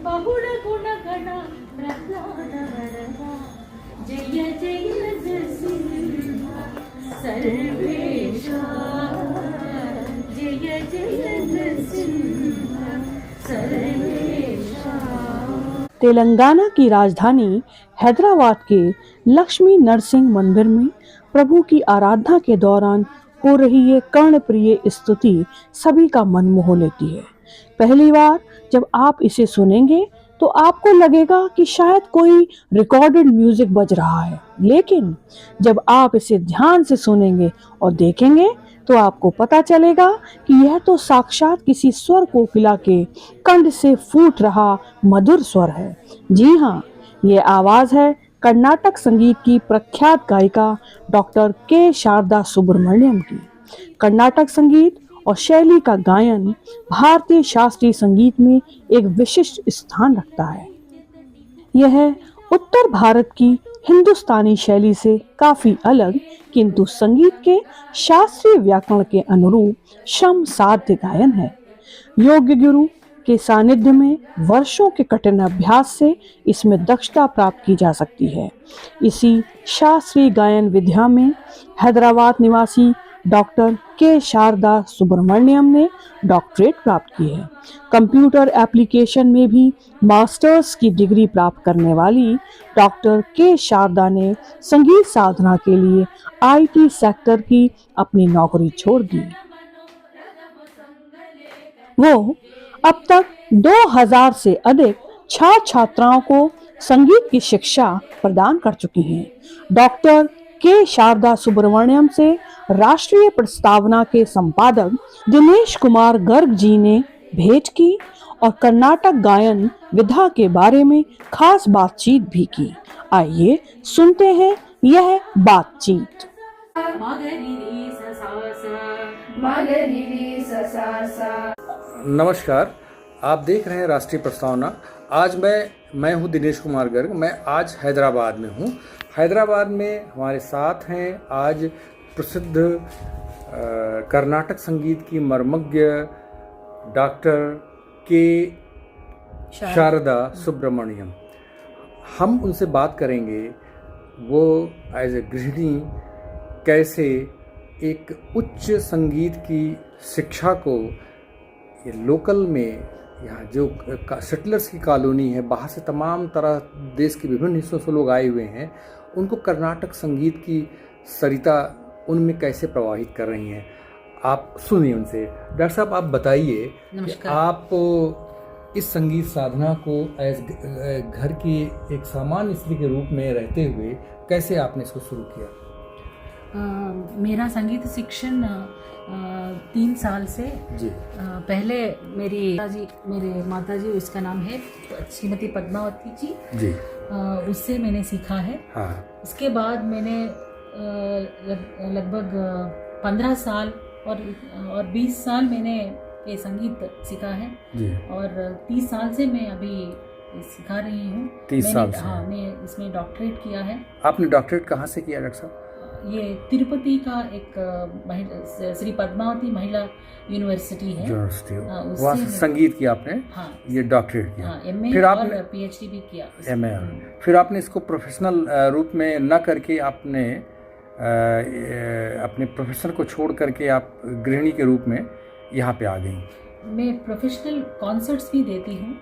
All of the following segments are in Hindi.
बहुळ गुणगण प्रह्लाद वरदा जय जय नरसिंह सर्वेशा जय जय नरसिंह सर्वेशा। तेलंगाना की राजधानी हैदराबाद के लक्ष्मी नरसिंह मंदिर में प्रभु की आराधना के दौरान हो रही ये कर्णप्रिय स्तुति सभी का मन मोह लेती है। पहली बार जब आप इसे सुनेंगे तो आपको लगेगा कि शायद कोई रिकॉर्डेड म्यूजिक बज रहा है, लेकिन जब आप इसे ध्यान से सुनेंगे और देखेंगे तो आपको पता चलेगा कि यह तो साक्षात किसी स्वर कोकिला के कंठ से फूट रहा मधुर स्वर है। जी हाँ, ये आवाज है कर्नाटक संगीत की प्रख्यात गायिका डॉक्टर के शारदा सुब्रमण्यम की। कर्नाटक संगीत और शैली का गायन भारतीय शास्त्रीय संगीत में एक विशिष्ट स्थान रखता है। यह उत्तर भारत की हिंदुस्तानी शैली से काफी अलग किंतु संगीत के शास्त्रीय व्याकरण के अनुरूप श्रम साध्य गायन है। योग्य गुरु के सानिध्य में वर्षों के कठिन अभ्यास से इसमें दक्षता प्राप्त की जा सकती है। इसी शास्त्रीय गायन विद्या में हैदराबाद निवासी डॉक्टर के शारदा सुब्रमण्यम ने डॉक्टरेट प्राप्त की है। कंप्यूटर एप्लीकेशन में भी मास्टर्स की डिग्री प्राप्त करने वाली डॉक्टर के शारदा ने संगीत साधना के लिए आईटी सेक्टर की अपनी नौकरी छोड़ दी। वो अब तक 2000 से अधिक छात्र छात्राओं को संगीत की शिक्षा प्रदान कर चुकी हैं। डॉक्टर के शारदा सुब्रमण्यम से राष्ट्रीय प्रस्तावना के संपादक दिनेश कुमार गर्ग जी ने भेंट की और कर्नाटक गायन विधा के बारे में खास बातचीत भी की। आइए सुनते हैं यह बातचीत। नमस्कार, आप देख रहे हैं राष्ट्रीय प्रस्तावना। आज मैं हूं दिनेश कुमार गर्ग। मैं आज हैदराबाद में हूं। हैदराबाद में हमारे साथ हैं आज प्रसिद्ध कर्नाटक संगीत की मर्मज्ञ डॉक्टर के शारदा सुब्रमण्यम। हम उनसे बात करेंगे वो एज ए गृहिणी कैसे एक उच्च संगीत की शिक्षा को ये लोकल में, यहाँ जो सेटलर्स की कॉलोनी है, बाहर से तमाम तरह देश के विभिन्न हिस्सों से लोग आए हुए हैं, उनको कर्नाटक संगीत की सरिता उनमें कैसे प्रवाहित कर रही हैं। आप सुनिए उनसे। डॉक्टर साहब, आप बताइए कि आप इस संगीत साधना को एज घर की एक सामान्य स्त्री के रूप में रहते हुए कैसे आपने इसको शुरू किया? मेरा संगीत शिक्षण 3 साल से जी। पहले मेरे माता जी, उसका नाम है श्रीमती पद्मावती जी, उससे मैंने सीखा है। हाँ। उसके बाद मैंने लगभग 15 साल और 20 साल मैंने ये संगीत सीखा है जी। और 30 साल से मैं अभी सिखा रही हूँ। 30 साल से? हाँ, मैं इसमें डॉक्टरेट किया है। आपने डॉक्टरेट कहाँ से किया डॉक्टर साहब? ये तिरुपति का एक श्री पद्मावती महिला यूनिवर्सिटी है, वहाँ से संगीत किया आपने। हाँ, ये डॉक्टरेट किया। हाँ, MA फिर आपने PhD भी किया। MA फिर आपने इसको प्रोफेशनल रूप में न करके आपने अपने प्रोफेशन को छोड़ करके आप गृहिणी के रूप में यहाँ पे आ गई। मैं प्रोफेशनल कॉन्सर्ट्स भी देती हूँ।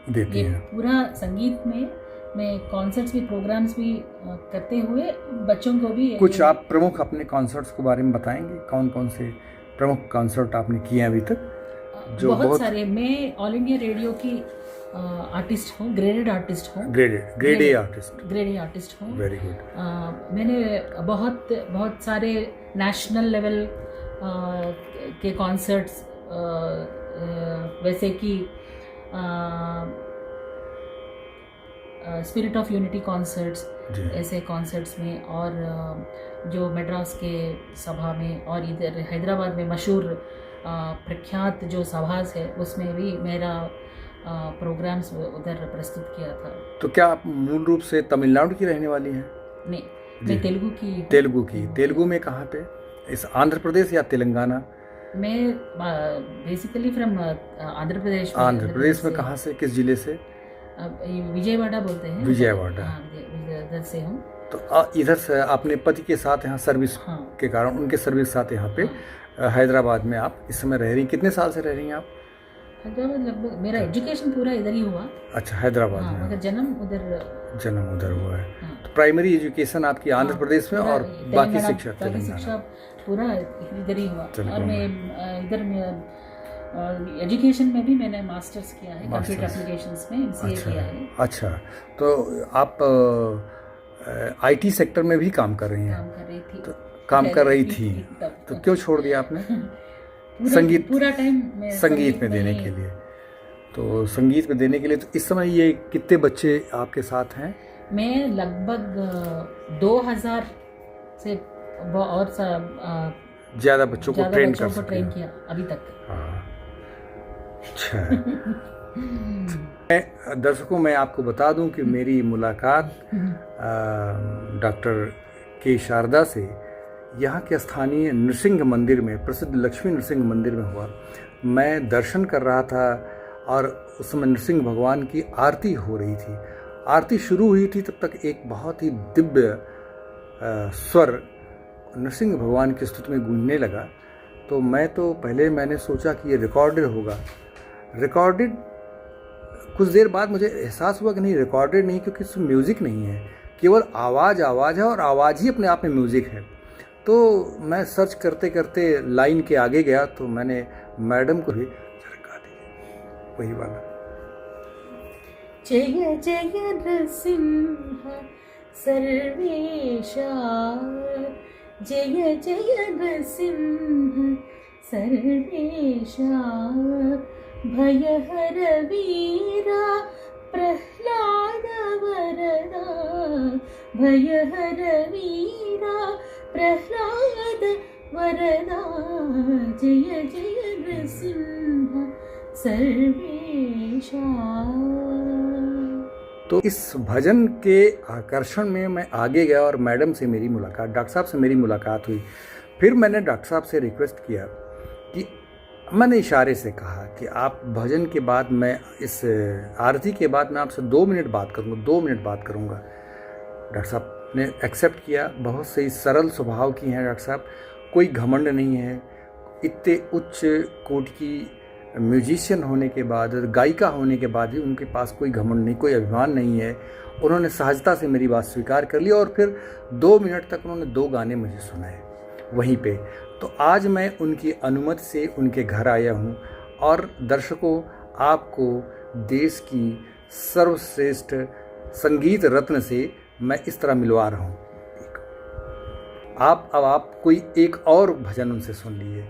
पूरा संगीत में मैं कॉन्सर्ट्स भी, प्रोग्राम्स भी करते हुए बच्चों को भी। कुछ आप प्रमुख अपने कॉन्सर्ट्स के बारे में बताएंगे? कौन कौन से प्रमुख कॉन्सर्ट आपने किए अभी तक? जो बहुत सारे। मैं ऑल इंडिया रेडियो की आर्टिस्ट हूँ, ग्रेडेड आर्टिस्ट हूँ। ग्रेड ए आर्टिस्ट हूँ। Very good. मैंने बहुत सारे नेशनल लेवल के कॉन्सर्ट्स, वैसे कि स्पिरिट ऑफ यूनिटी कॉन्सर्ट्स, ऐसे कॉन्सर्ट्स में, और जो मद्रास के सभा में और इधर हैदराबाद में मशहूर प्रख्यात जो सभास है उसमें भी मेरा प्रोग्राम्स उधर प्रस्तुत किया था। तो क्या आप मूल रूप से तमिलनाडु की रहने वाली हैं? नहीं, मैं तेलुगु की। तेलुगु में कहाँ पे? इस आंध्र प्रदेश या तेलंगाना? मैं बेसिकली फ्रॉम आंध्र प्रदेश। आंध्र प्रदेश में कहाँ से, किस जिले से? अब विजयवाड़ा बोलते हैं, विजयवाड़ा। इधर से हूँ। तो इधर से अपने पति के साथ यहाँ सर्विस के कारण, उनके सर्विस साथ यहाँ पे हैदराबाद में आप इस समय रह रही। कितने साल से रह रही हैं आप हैदराबाद? लगभग मेरा एजुकेशन पूरा इधर ही हुआ। अच्छा, हैदराबाद में। मगर जन्म उधर हुआ है। तो प्राइमरी एजुकेशन आपकी आंध्र प्रदेश में और बाकी शिक्षा पूरा इधर ही हुआ। और मैं इधर में एजुकेशन में भी मैंने मास्टर्स किया है, कंप्यूटर एप्लीकेशंस में MCA किया है। अच्छा, तो आप IT सेक्टर में भी काम कर रही हैं? काम कर रही थी। तो क्यों छोड़ दिया आपने? संगीत पूरा टाइम संगीत में देने के लिए। तो संगीत में देने के लिए, तो इस समय ये कितने बच्चे आपके साथ हैं? मैं लगभग 2000 से और ज़्यादा बच्चों को ट्रेन किया अभी तक। अच्छा। दर्शकों, मैं आपको बता दूं कि मेरी मुलाकात डॉक्टर के शारदा से यहाँ के स्थानीय नृसिंह मंदिर में, प्रसिद्ध लक्ष्मी नृसिंह मंदिर में हुआ। मैं दर्शन कर रहा था और उस समय नृसिंह भगवान की आरती हो रही थी। आरती शुरू हुई थी, तब तक एक बहुत ही दिव्य स्वर नृसिंह भगवान की स्तुति में गूंजने लगा। तो मैंने सोचा कि ये रिकॉर्डेड होगा। रिकॉर्डेड कुछ देर बाद मुझे एहसास हुआ कि नहीं, रिकॉर्डेड नहीं, क्योंकि इसमें म्यूज़िक नहीं है, केवल आवाज़ है और आवाज़ ही अपने आप में म्यूज़िक है। तो मैं सर्च करते करते लाइन के आगे गया, तो मैंने मैडम को भी गा दिया वही वाला। जय जय नृसिंह सर्वेशा, जय जय नृसिंह सर्वेशा, भयहर वीरा प्रह्लाद वरदा, भयहर वीरा प्रह्लाद वरदा, जय जय नृसिंह सर्वेशा। तो इस भजन के आकर्षण में मैं आगे गया और मैडम से मेरी मुलाकात, डॉक्टर साहब से मेरी मुलाकात हुई। फिर मैंने डॉक्टर साहब से रिक्वेस्ट किया कि मैंने इशारे से कहा कि आप भजन के बाद, मैं इस आरती के बाद मैं आपसे 2 मिनट बात करूँगा, 2 मिनट बात करूँगा। डॉक्टर साहब ने एक्सेप्ट किया। बहुत सही सरल स्वभाव की हैं डॉक्टर साहब, कोई घमंड नहीं है। इतने उच्च कोटि की म्यूजिशियन होने के बाद, गायिका होने के बाद भी उनके पास कोई घमंड नहीं, कोई अभिमान नहीं है। उन्होंने सहजता से मेरी बात स्वीकार कर ली और फिर 2 मिनट तक उन्होंने 2 गाने मुझे सुनाए वहीं पे। तो आज मैं उनकी अनुमति से उनके घर आया हूँ और दर्शकों, आपको देश की सर्वश्रेष्ठ संगीत रत्न से मैं इस तरह मिलवा रहा हूँ। अब आप कोई एक और भजन उनसे सुन लीजिए।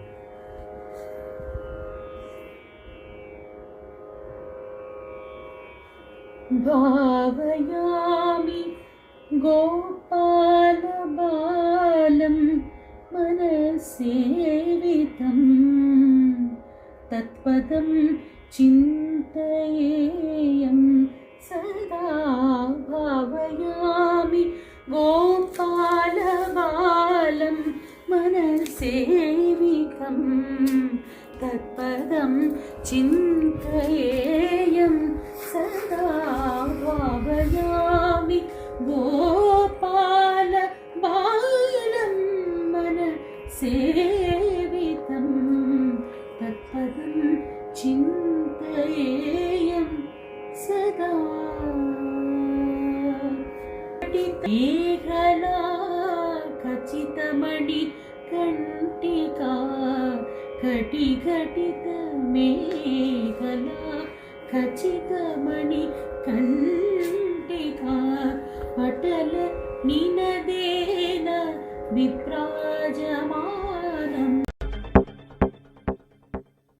भावयामि गोपाल बालम मनसेवितं, तत्पदं चिन्तयेयं सदा। भावयामि गोपाल बालम मनसेवितं, तत्पदं चिन्तयेयं सदा। भावयामि गोपाल बालं मनसेवितं, तत्पदं चिन्तयेयं सदा। मेघला खचितमणिकण्टिका, घटिघटित मेघला खचितमणिकण्टिका, अटल निनदेन विप्राजमाना,